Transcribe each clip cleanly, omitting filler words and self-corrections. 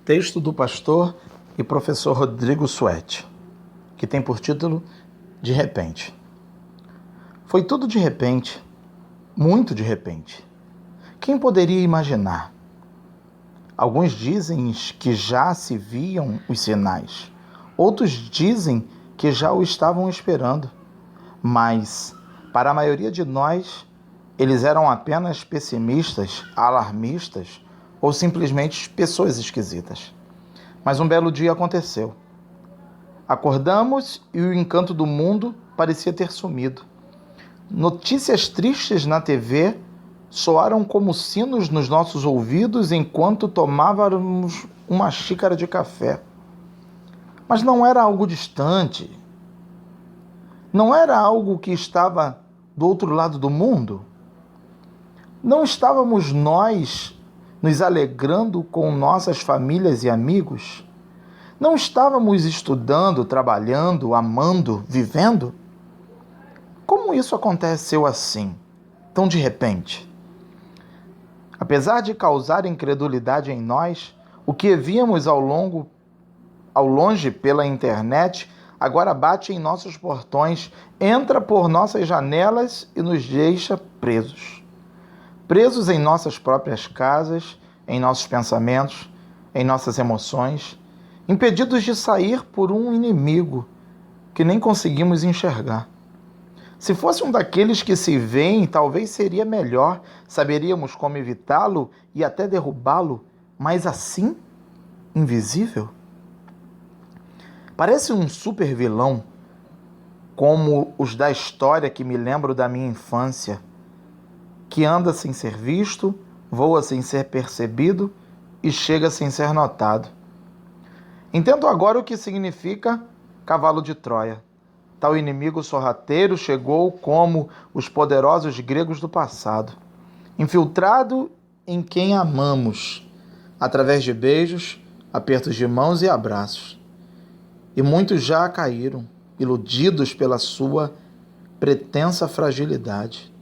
Texto do pastor e professor Rodrigo Suete, que tem por título De Repente. Foi tudo de repente, muito de repente. Quem poderia imaginar? Alguns dizem que já se viam os sinais, outros dizem que já o estavam esperando, mas, para a maioria de nós, eles eram apenas pessimistas, alarmistas ou simplesmente pessoas esquisitas. Mas um belo dia aconteceu. Acordamos e o encanto do mundo parecia ter sumido. Notícias tristes na TV soaram como sinos nos nossos ouvidos enquanto tomávamos uma xícara de café. Mas não era algo distante. Não era algo que estava do outro lado do mundo. Não estávamos nós nos alegrando com nossas famílias e amigos? Não estávamos estudando, trabalhando, amando, vivendo? Como isso aconteceu assim, tão de repente? Apesar de causar incredulidade em nós, o que víamos ao longe pela internet agora bate em nossos portões, entra por nossas janelas e nos deixa presos. Presos em nossas próprias casas, em nossos pensamentos, em nossas emoções, impedidos de sair por um inimigo que nem conseguimos enxergar. Se fosse um daqueles que se veem, talvez seria melhor, saberíamos como evitá-lo e até derrubá-lo, mas assim, invisível? Parece um super vilão, como os da história que me lembro da minha infância, que anda sem ser visto, voa sem ser percebido e chega sem ser notado. Entendo agora o que significa cavalo de Troia. Tal inimigo sorrateiro chegou como os poderosos gregos do passado, infiltrado em quem amamos, através de beijos, apertos de mãos e abraços. E muitos já caíram, iludidos pela sua pretensa fragilidade.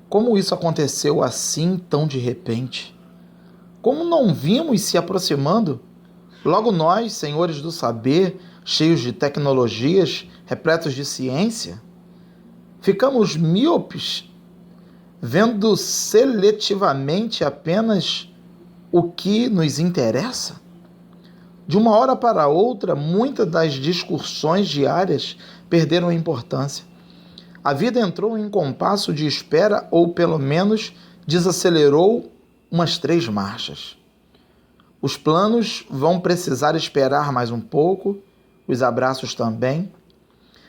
Como isso aconteceu assim tão de repente? Como não vimos se aproximando? Logo nós, senhores do saber, cheios de tecnologias, repletos de ciência, ficamos míopes, vendo seletivamente apenas o que nos interessa? De uma hora para outra, muitas das discussões diárias perderam a importância. A vida entrou em compasso de espera ou, pelo menos, desacelerou umas 3 marchas. Os planos vão precisar esperar mais um pouco, os abraços também.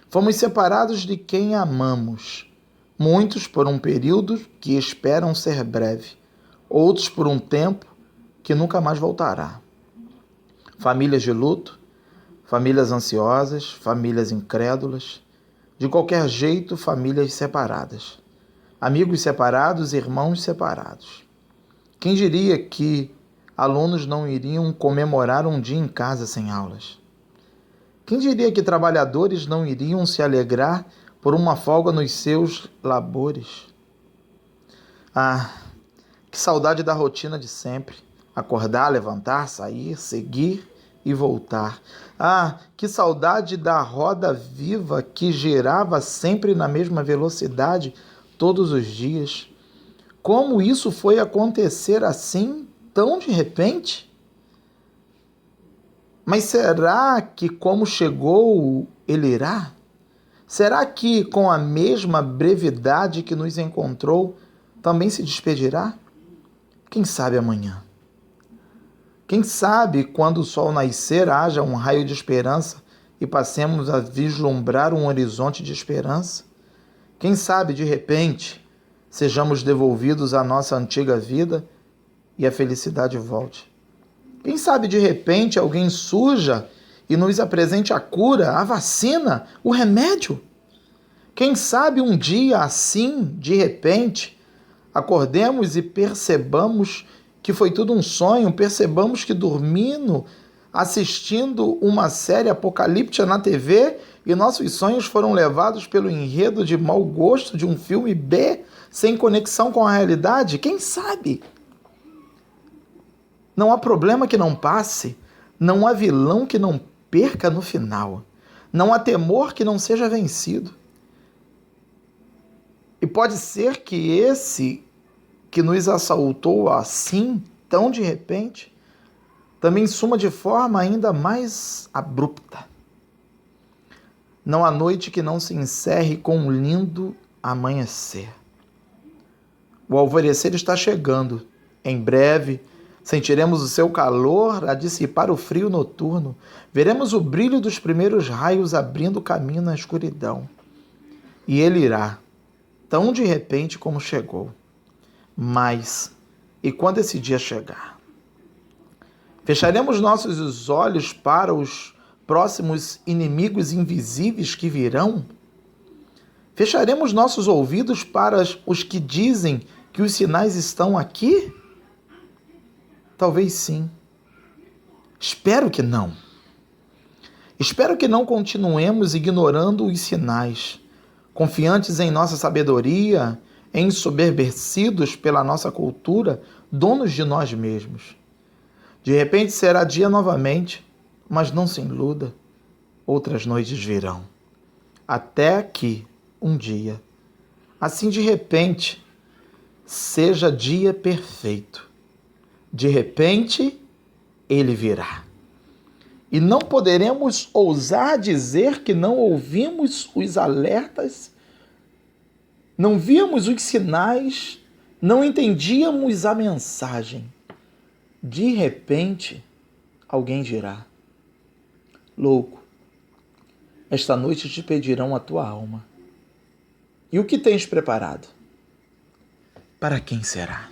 Fomos separados de quem amamos, muitos por um período que esperam ser breve, outros por um tempo que nunca mais voltará. Famílias de luto, famílias ansiosas, famílias incrédulas, de qualquer jeito, famílias separadas. Amigos separados, irmãos separados. Quem diria que alunos não iriam comemorar um dia em casa sem aulas? Quem diria que trabalhadores não iriam se alegrar por uma folga nos seus labores? Ah, que saudade da rotina de sempre. Acordar, levantar, sair, seguir e voltar. Ah, que saudade da roda viva que girava sempre na mesma velocidade todos os dias. Como isso foi acontecer assim, tão de repente? Mas será que como chegou, ele irá? Será que com a mesma brevidade que nos encontrou, também se despedirá? Quem sabe amanhã? Quem sabe quando o sol nascer haja um raio de esperança e passemos a vislumbrar um horizonte de esperança? Quem sabe, de repente, sejamos devolvidos à nossa antiga vida e a felicidade volte? Quem sabe, de repente, alguém surja e nos apresente a cura, a vacina, o remédio? Quem sabe um dia, assim, de repente, acordemos e percebamos que foi tudo um sonho, percebamos que dormindo, assistindo uma série apocalíptica na TV e nossos sonhos foram levados pelo enredo de mau gosto de um filme B, sem conexão com a realidade? Quem sabe? Não há problema que não passe, não há vilão que não perca no final, não há temor que não seja vencido. E pode ser que esse que nos assaltou assim, tão de repente, também suma de forma ainda mais abrupta. Não há noite que não se encerre com um lindo amanhecer. O alvorecer está chegando. Em breve, sentiremos o seu calor a dissipar o frio noturno. Veremos o brilho dos primeiros raios abrindo caminho na escuridão. E ele irá, tão de repente como chegou. Mas, e quando esse dia chegar? Fecharemos nossos olhos para os próximos inimigos invisíveis que virão? Fecharemos nossos ouvidos para os que dizem que os sinais estão aqui? Talvez sim. Espero que não. Espero que não continuemos ignorando os sinais, confiantes em nossa sabedoria, ensoberbecidos pela nossa cultura, donos de nós mesmos. De repente será dia novamente, mas não se iluda, outras noites virão. Até que, um dia, assim de repente, seja dia perfeito. De repente, ele virá. E não poderemos ousar dizer que não ouvimos os alertas, não víamos os sinais, não entendíamos a mensagem. De repente, alguém dirá: louco, esta noite te pedirão a tua alma. E o que tens preparado? Para quem será?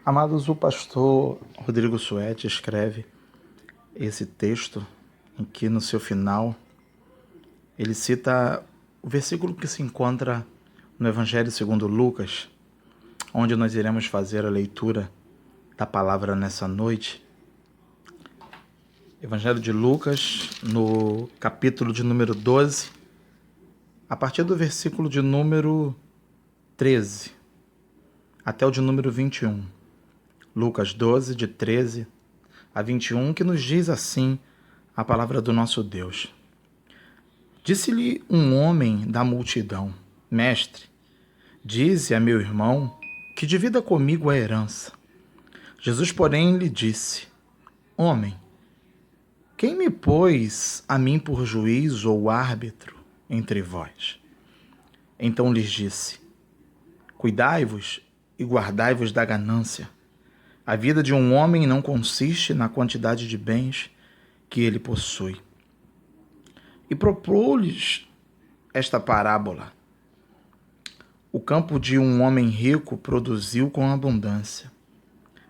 Amados, o pastor Rodrigo Suete escreve esse texto em que no seu final ele cita o versículo que se encontra no Evangelho segundo Lucas, onde nós iremos fazer a leitura da palavra nessa noite. Evangelho de Lucas, no capítulo de número 12, a partir do versículo de número 13 até o de número 21. Lucas 12, de 13 a 21, que nos diz assim a palavra do nosso Deus. Disse-lhe um homem da multidão: Mestre, dize a meu irmão que divida comigo a herança. Jesus, porém, lhe disse: Homem, quem me pôs a mim por juiz ou árbitro entre vós? Então lhes disse: Cuidai-vos e guardai-vos da ganância. A vida de um homem não consiste na quantidade de bens que ele possui. E propôs-lhes esta parábola. O campo de um homem rico produziu com abundância.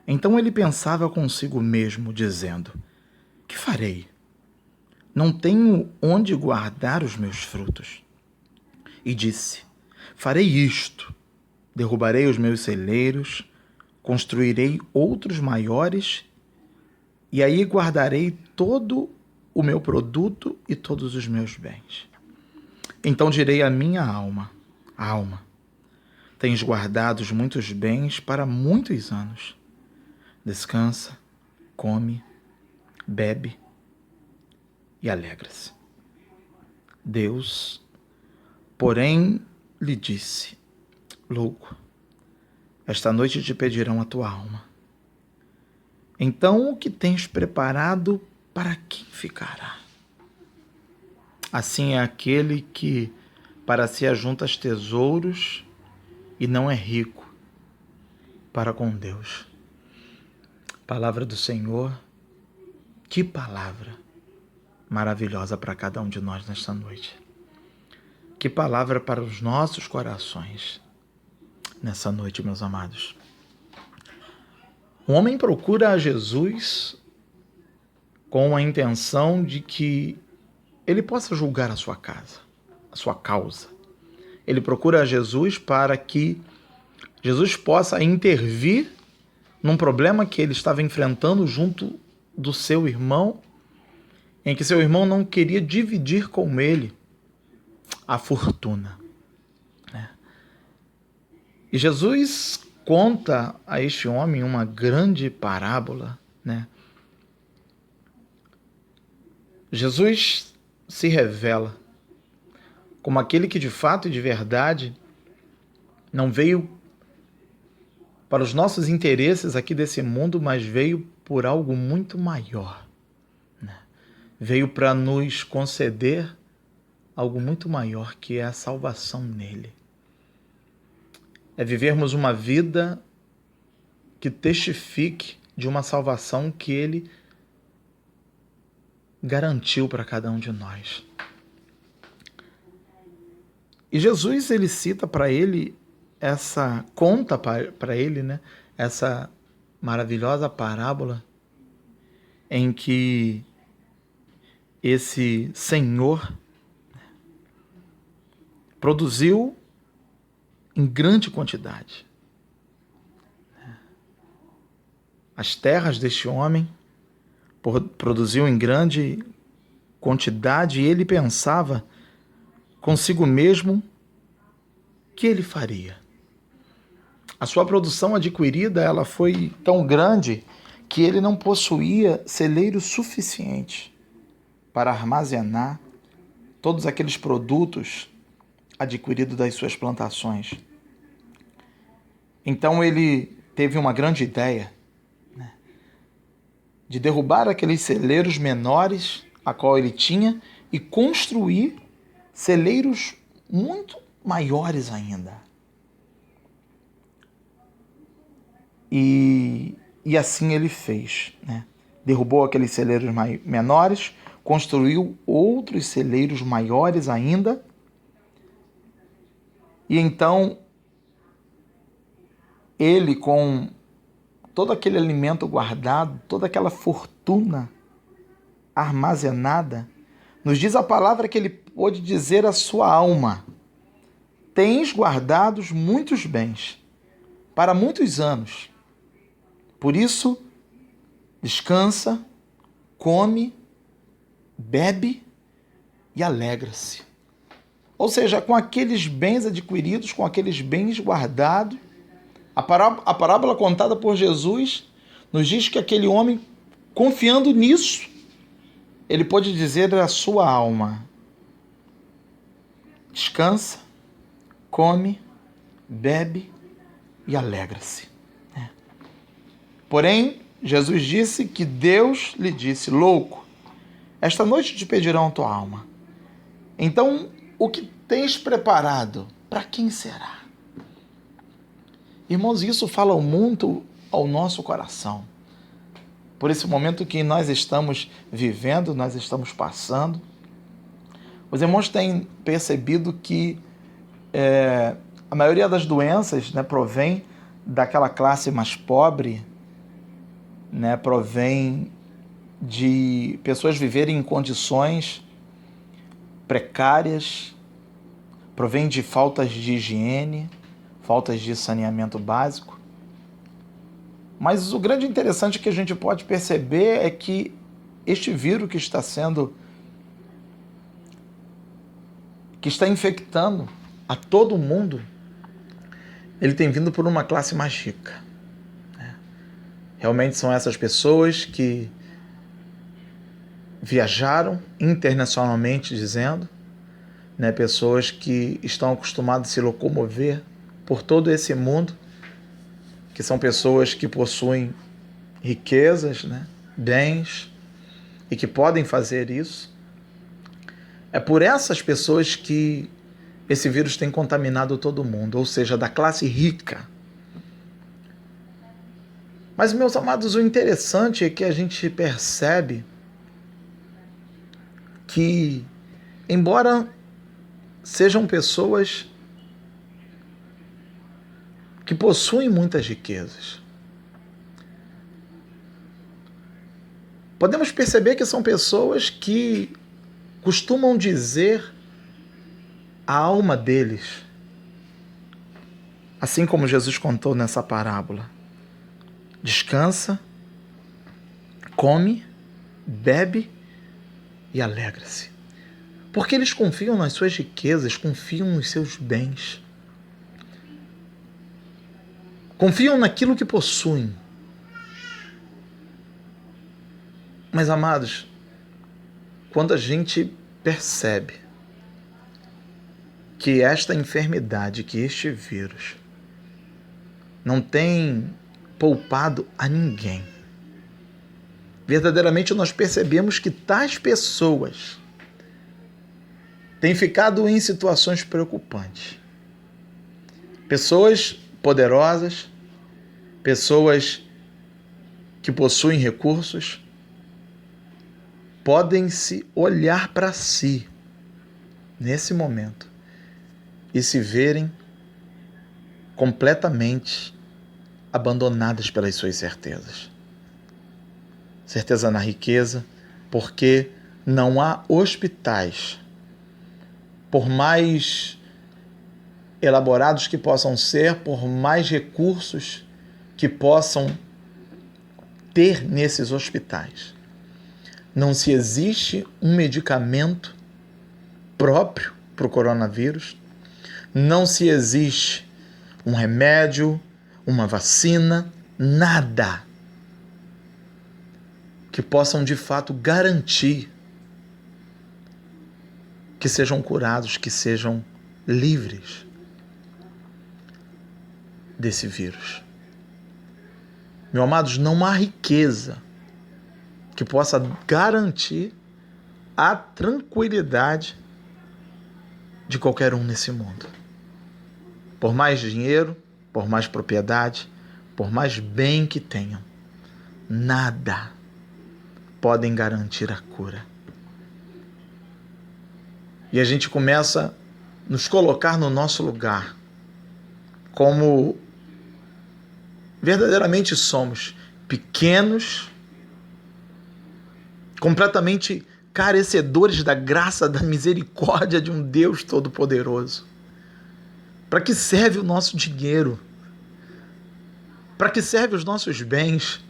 Então ele pensava consigo mesmo, dizendo: Que farei? Não tenho onde guardar os meus frutos. E disse: Farei isto: derrubarei os meus celeiros, construirei outros maiores, e aí guardarei todo o meu produto e todos os meus bens. Então direi à minha alma: Alma, tens guardado muitos bens para muitos anos. Descansa, come, bebe e alegra-se. Deus, porém, lhe disse: Louco, esta noite te pedirão a tua alma. Então o que tens preparado, para quem ficará? Assim é aquele que para si ajunta tesouros e não é rico para com Deus. Palavra do Senhor, que palavra maravilhosa para cada um de nós nesta noite. Que palavra para os nossos corações nessa noite, meus amados. Um homem procura a Jesus com a intenção de que ele possa julgar a sua casa, a sua causa. Ele procura a Jesus para que Jesus possa intervir num problema que ele estava enfrentando junto do seu irmão, em que seu irmão não queria dividir com ele a fortuna. E Jesus conta a este homem uma grande parábola, né? Jesus se revela como aquele que de fato e de verdade não veio para os nossos interesses aqui desse mundo, mas veio por algo muito maior, né? Veio para nos conceder algo muito maior, que é a salvação nele. É vivermos uma vida que testifique de uma salvação que ele garantiu para cada um de nós. E Jesus, ele cita para ele conta para ele, né, essa maravilhosa parábola em que esse Senhor produziu em grande quantidade. As terras deste homem produziu em grande quantidade e ele pensava consigo mesmo que ele faria. A sua produção adquirida ela foi tão grande que ele não possuía celeiro suficiente para armazenar todos aqueles produtos adquiridos das suas plantações. Então ele teve uma grande ideia, né, de derrubar aqueles celeiros menores a qual ele tinha e construir celeiros muito maiores ainda. E assim ele fez, né? Derrubou aqueles celeiros menores, construiu outros celeiros maiores ainda. E então, ele, com todo aquele alimento guardado, toda aquela fortuna armazenada, nos diz a palavra que ele pôde dizer à sua alma: tens guardados muitos bens para muitos anos. Por isso, descansa, come, bebe e alegra-se. Ou seja, com aqueles bens adquiridos, com aqueles bens guardados, a parábola contada por Jesus nos diz que aquele homem, confiando nisso, ele pôde dizer à sua alma: descansa, come, bebe e alegra-se. Porém, Jesus disse que Deus lhe disse: louco, esta noite te pedirão a tua alma. Então, o que tens preparado, para quem será? Irmãos, isso fala muito ao nosso coração. Por esse momento que nós estamos vivendo, nós estamos passando. Os irmãos têm percebido que a maioria das doenças, né, provém daquela classe mais pobre, né, provém de pessoas viverem em condições precárias, provém de faltas de higiene, faltas de saneamento básico. Mas o grande interessante que a gente pode perceber é que este vírus que está infectando a todo mundo, ele tem vindo por uma classe mais rica. Realmente são essas pessoas que viajaram internacionalmente, dizendo, né, pessoas que estão acostumadas a se locomover por todo esse mundo, que são pessoas que possuem riquezas, né, bens, e que podem fazer isso. É por essas pessoas que esse vírus tem contaminado todo mundo, ou seja, da classe rica. Mas, meus amados, o interessante é que a gente percebe que, embora sejam pessoas que possuem muitas riquezas, podemos perceber que são pessoas que costumam dizer a alma deles, assim como Jesus contou nessa parábola: descansa, come, bebe e alegra-se. Porque eles confiam nas suas riquezas, confiam nos seus bens. confiam naquilo que possuem. Mas, amados, quando a gente percebe que esta enfermidade, que este vírus, não tem poupado a ninguém, verdadeiramente nós percebemos que tais pessoas têm ficado em situações preocupantes. Pessoas poderosas, pessoas que possuem recursos, podem se olhar para si nesse momento e se verem completamente abandonadas pelas suas certezas. Certeza na riqueza, porque não há hospitais, por mais elaborados que possam ser, por mais recursos que possam ter nesses hospitais. Não se existe um medicamento próprio para o coronavírus, não se existe um remédio, uma vacina, nada que possam de fato garantir que sejam curados, que sejam livres desse vírus. Meus amados, não há riqueza que possa garantir a tranquilidade de qualquer um nesse mundo. Por mais dinheiro, por mais propriedade, por mais bem que tenham, nada podem garantir a cura. E a gente começa a nos colocar no nosso lugar, como verdadeiramente somos, pequenos, completamente carecedores da graça, da misericórdia de um Deus Todo-Poderoso. Para que serve o nosso dinheiro? Para que serve os nossos bens?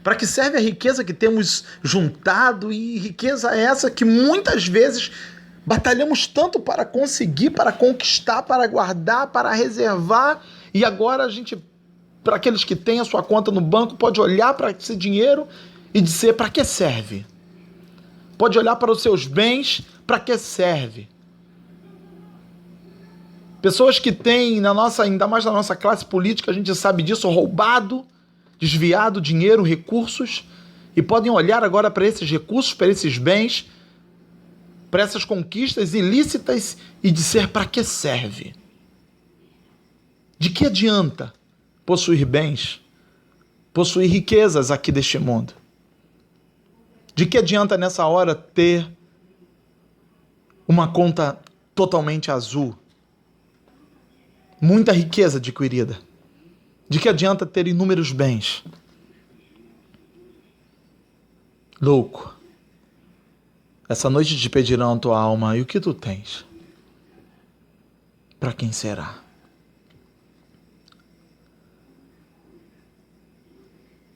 Para que serve a riqueza que temos juntado, e riqueza essa que muitas vezes batalhamos tanto para conseguir, para conquistar, para guardar, para reservar, e agora a gente, para aqueles que têm a sua conta no banco, pode olhar para esse dinheiro e dizer para que serve. Pode olhar para os seus bens, para que serve. Pessoas que têm, ainda mais na nossa classe política, a gente sabe disso, roubado, desviado dinheiro, recursos, e podem olhar agora para esses recursos, para esses bens, para essas conquistas ilícitas e dizer para que serve. De que adianta possuir bens, possuir riquezas aqui deste mundo? De que adianta nessa hora ter uma conta totalmente azul? Muita riqueza adquirida. De que adianta ter inúmeros bens? Louco, essa noite te pedirão a tua alma, e o que tu tens? Para quem será?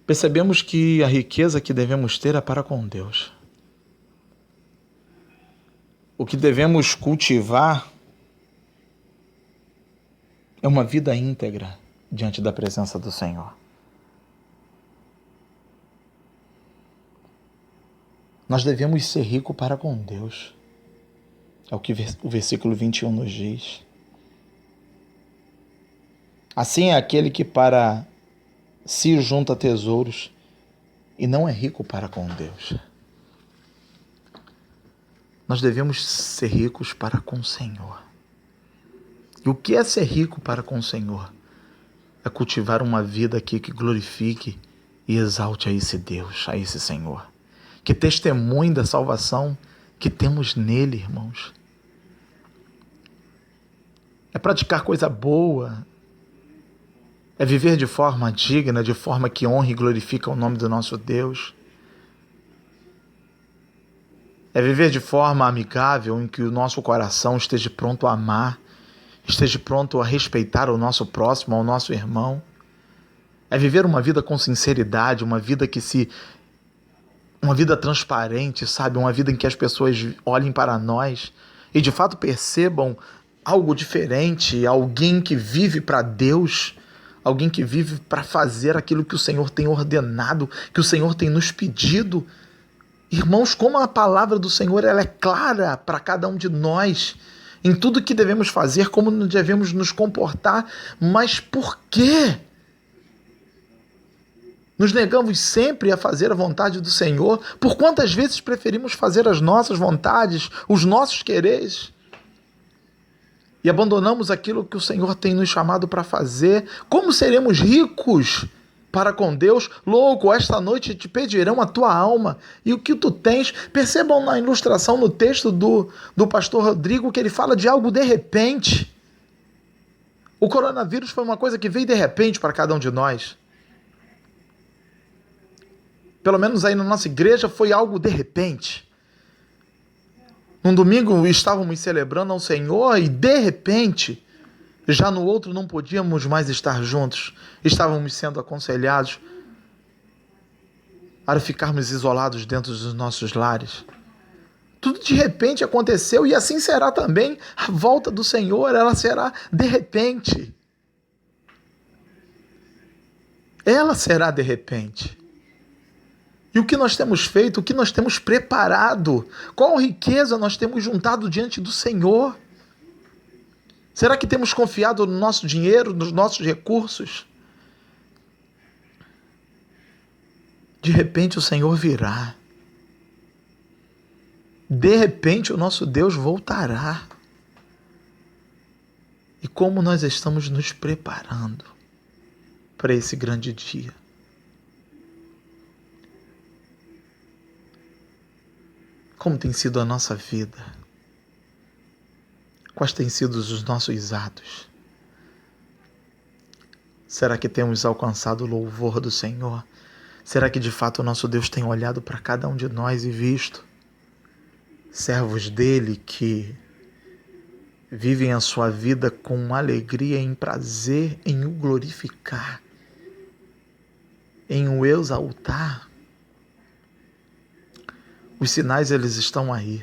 Percebemos que a riqueza que devemos ter é para com Deus. O que devemos cultivar é uma vida íntegra diante da presença do Senhor. Nós devemos ser ricos para com Deus. É o que o versículo 21 nos diz. Assim é aquele que para si junta tesouros e não é rico para com Deus. Nós devemos ser ricos para com o Senhor. E o que é ser rico para com o Senhor? É cultivar uma vida aqui que glorifique e exalte a esse Deus, a esse Senhor. Que testemunhe da salvação que temos nele, irmãos. É praticar coisa boa. É viver de forma digna, de forma que honre e glorifica o nome do nosso Deus. É viver de forma amigável, em que o nosso coração esteja pronto a amar, esteja pronto a respeitar o nosso próximo, ao nosso irmão. É viver uma vida com sinceridade, uma vida uma vida transparente, sabe? Uma vida em que as pessoas olhem para nós e de fato percebam algo diferente, alguém que vive para Deus, alguém que vive para fazer aquilo que o Senhor tem ordenado, que o Senhor tem nos pedido. Irmãos, como a palavra do Senhor ela é clara para cada um de nós, em tudo que devemos fazer, como devemos nos comportar, mas por quê? Nos negamos sempre a fazer a vontade do Senhor? Por quantas vezes preferimos fazer as nossas vontades, os nossos quereres? E abandonamos aquilo que o Senhor tem nos chamado para fazer? Como seremos ricos para com Deus? Louco, esta noite te pedirão a tua alma e o que tu tens. Percebam na ilustração, no texto do pastor Rodrigo, que ele fala de algo de repente. O coronavírus foi uma coisa que veio de repente para cada um de nós. Pelo menos aí na nossa igreja foi algo de repente. Num domingo estávamos celebrando ao Senhor e de repente, já no outro não podíamos mais estar juntos. Estávamos sendo aconselhados a ficarmos isolados dentro dos nossos lares. Tudo de repente aconteceu e assim será também a volta do Senhor, ela será de repente. Ela será de repente. E o que nós temos feito, o que nós temos preparado, qual riqueza nós temos juntado diante do Senhor? Será que temos confiado no nosso dinheiro, nos nossos recursos? De repente o Senhor virá. De repente o nosso Deus voltará. E como nós estamos nos preparando para esse grande dia? Como tem sido a nossa vida? Quais têm sido os nossos atos? Será que temos alcançado o louvor do Senhor? Será que de fato o nosso Deus tem olhado para cada um de nós e visto servos dele que vivem a sua vida com alegria, em prazer, em o glorificar, em o exaltar? Os sinais, eles estão aí.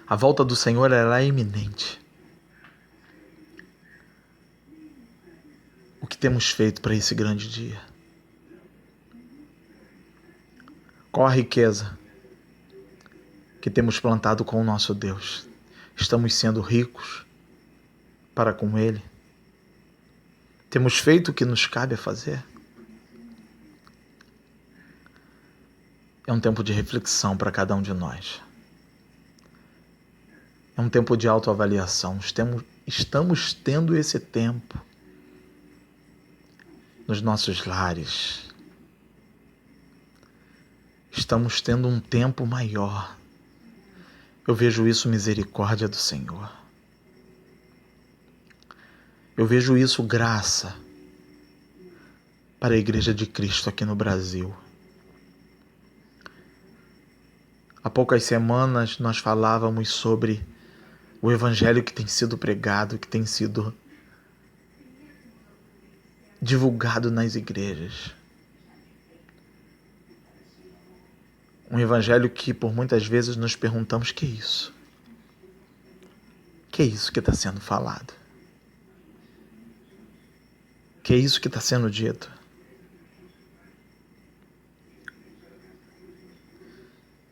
A volta do Senhor, ela é iminente. O que temos feito para esse grande dia? Qual a riqueza que temos plantado com o nosso Deus? Estamos sendo ricos para com Ele? Temos feito o que nos cabe a fazer? É um tempo de reflexão para cada um de nós. É um tempo de autoavaliação. Estamos tendo esse tempo nos nossos lares. Estamos tendo um tempo maior. Eu vejo isso misericórdia do Senhor. Eu vejo isso graça para a Igreja de Cristo aqui no Brasil. Há poucas semanas nós falávamos sobre o evangelho que tem sido pregado, que tem sido divulgado nas igrejas. Um evangelho que por muitas vezes nos perguntamos: que é isso? Que é isso que está sendo falado? Que é isso que está sendo dito?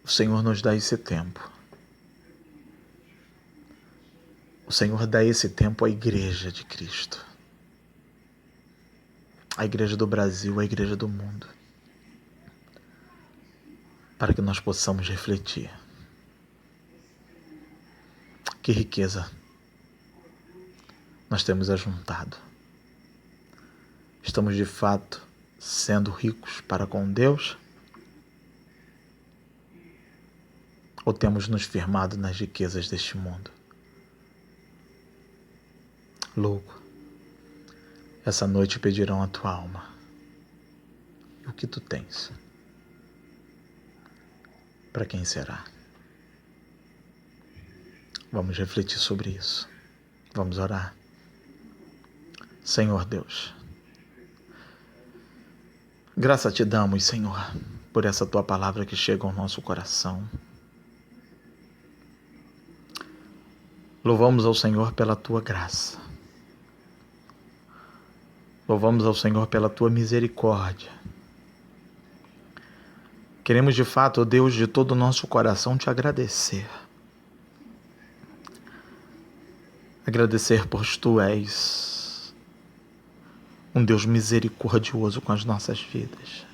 O Senhor nos dá esse tempo. O Senhor dá esse tempo à Igreja de Cristo. À Igreja do Brasil, à Igreja do mundo. Para que nós possamos refletir. Que riqueza nós temos ajuntado. Estamos de fato sendo ricos para com Deus? Ou temos nos firmado nas riquezas deste mundo? Louco, essa noite pedirão a tua alma. E o que tu tens? Para quem será? Vamos refletir sobre isso. Vamos orar. Senhor Deus, graça te damos, Senhor, por essa tua palavra que chega ao nosso coração. Louvamos ao Senhor pela tua graça. Louvamos ao Senhor pela tua misericórdia. Queremos de fato, ó Deus, de todo o nosso coração te agradecer. Agradecer pois tu és um Deus misericordioso com as nossas vidas.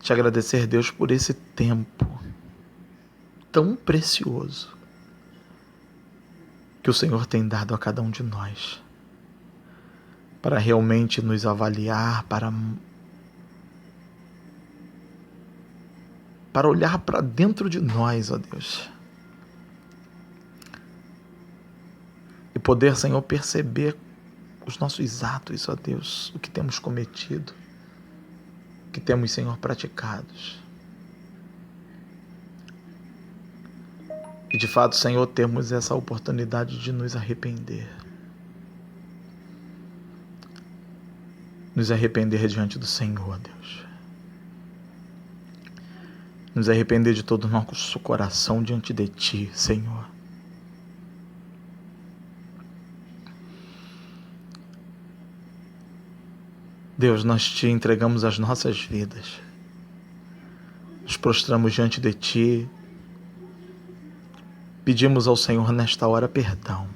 Te agradecer, Deus, por esse tempo tão precioso que o Senhor tem dado a cada um de nós, para realmente nos avaliar, para olhar para dentro de nós, ó Deus, e poder, Senhor, perceber os nossos atos, ó Deus, o que temos cometido, o que temos, Senhor, praticados. E de fato, Senhor, temos essa oportunidade de nos arrepender. Nos arrepender diante do Senhor, Deus. Nos arrepender de todo o nosso coração diante de Ti, Senhor. Deus, nós Te entregamos as nossas vidas. Nos prostramos diante de Ti. Pedimos ao Senhor nesta hora perdão.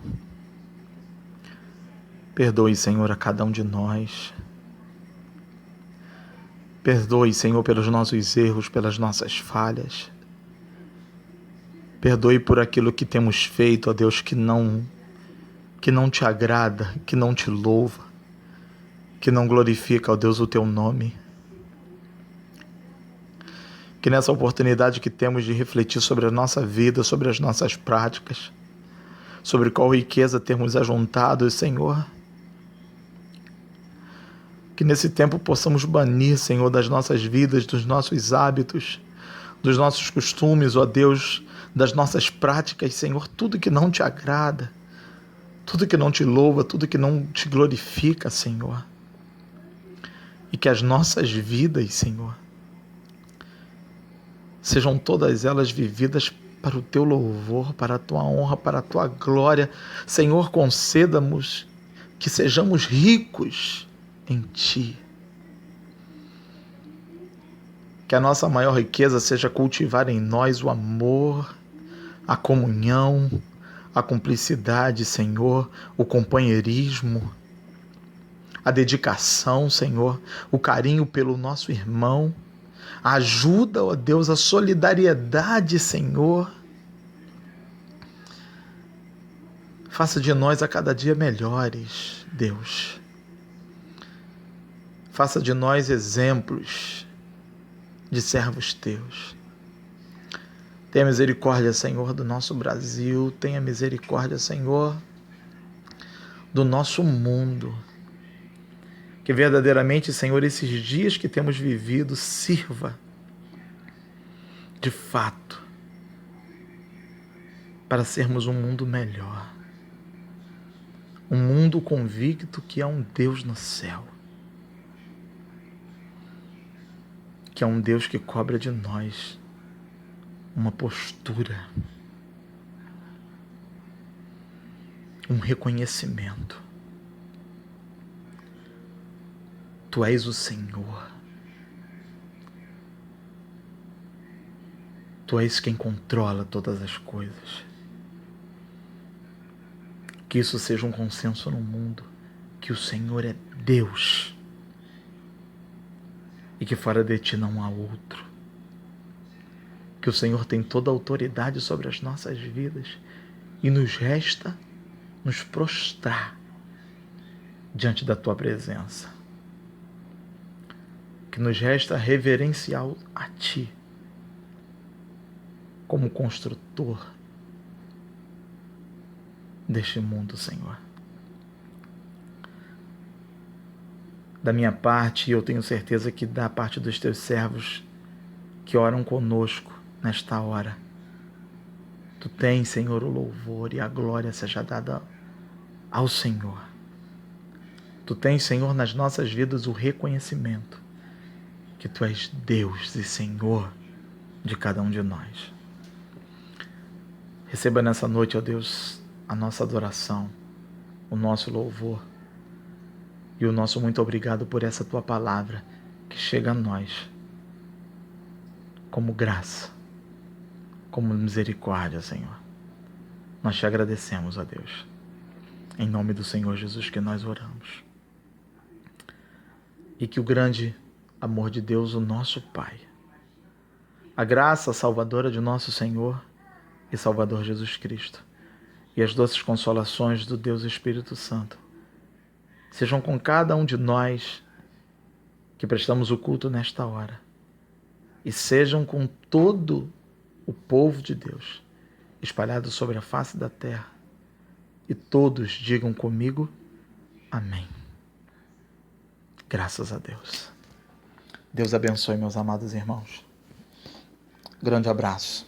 Perdoe, Senhor, a cada um de nós. Perdoe, Senhor, pelos nossos erros, pelas nossas falhas. Perdoe por aquilo que temos feito, ó Deus, que não te agrada, que não te louva, que não glorifica, ó Deus, o Teu nome. Que nessa oportunidade que temos de refletir sobre a nossa vida, sobre as nossas práticas, sobre qual riqueza temos ajuntado, Senhor, que nesse tempo possamos banir, Senhor, das nossas vidas, dos nossos hábitos, dos nossos costumes, ó Deus, das nossas práticas, Senhor, tudo que não te agrada, tudo que não te louva, tudo que não te glorifica, Senhor. E que as nossas vidas, Senhor, sejam todas elas vividas para o Teu louvor, para a Tua honra, para a Tua glória. Senhor, conceda-nos que sejamos ricos em Ti. Que a nossa maior riqueza seja cultivar em nós o amor, a comunhão, a cumplicidade, Senhor, o companheirismo, a dedicação, Senhor, o carinho pelo nosso irmão, a ajuda, ó Deus, a solidariedade, Senhor. Faça de nós a cada dia melhores, Deus. Faça de nós exemplos de servos Teus. Tenha misericórdia, Senhor, do nosso Brasil. Tenha misericórdia, Senhor, do nosso mundo. Que verdadeiramente, Senhor, esses dias que temos vivido sirva, de fato, para sermos um mundo melhor. Um mundo convicto que há um Deus no céu. Que é um Deus que cobra de nós uma postura, um reconhecimento. Tu és o Senhor. Tu és quem controla todas as coisas. Que isso seja um consenso no mundo, que o Senhor é Deus e que fora de Ti não há outro. Que o Senhor tem toda a autoridade sobre as nossas vidas e nos resta nos prostrar diante da Tua presença. Que nos resta reverenciar a Ti como construtor deste mundo, Senhor. Da minha parte, eu tenho certeza que da parte dos Teus servos que oram conosco nesta hora, Tu tens, Senhor, o louvor e a glória seja dada ao Senhor. Tu tens, Senhor, nas nossas vidas o reconhecimento que Tu és Deus e Senhor de cada um de nós. Receba nessa noite, ó Deus, a nossa adoração, o nosso louvor e o nosso muito obrigado por essa tua palavra que chega a nós como graça, como misericórdia, Senhor. Nós te agradecemos, ó Deus. Em nome do Senhor Jesus que nós oramos. E que o grande amor de Deus, o nosso Pai, a graça salvadora de nosso Senhor e Salvador Jesus Cristo e as doces consolações do Deus Espírito Santo sejam com cada um de nós que prestamos o culto nesta hora e sejam com todo o povo de Deus espalhado sobre a face da terra, e todos digam comigo, amém. Graças a Deus. Deus abençoe, meus amados irmãos. Grande abraço.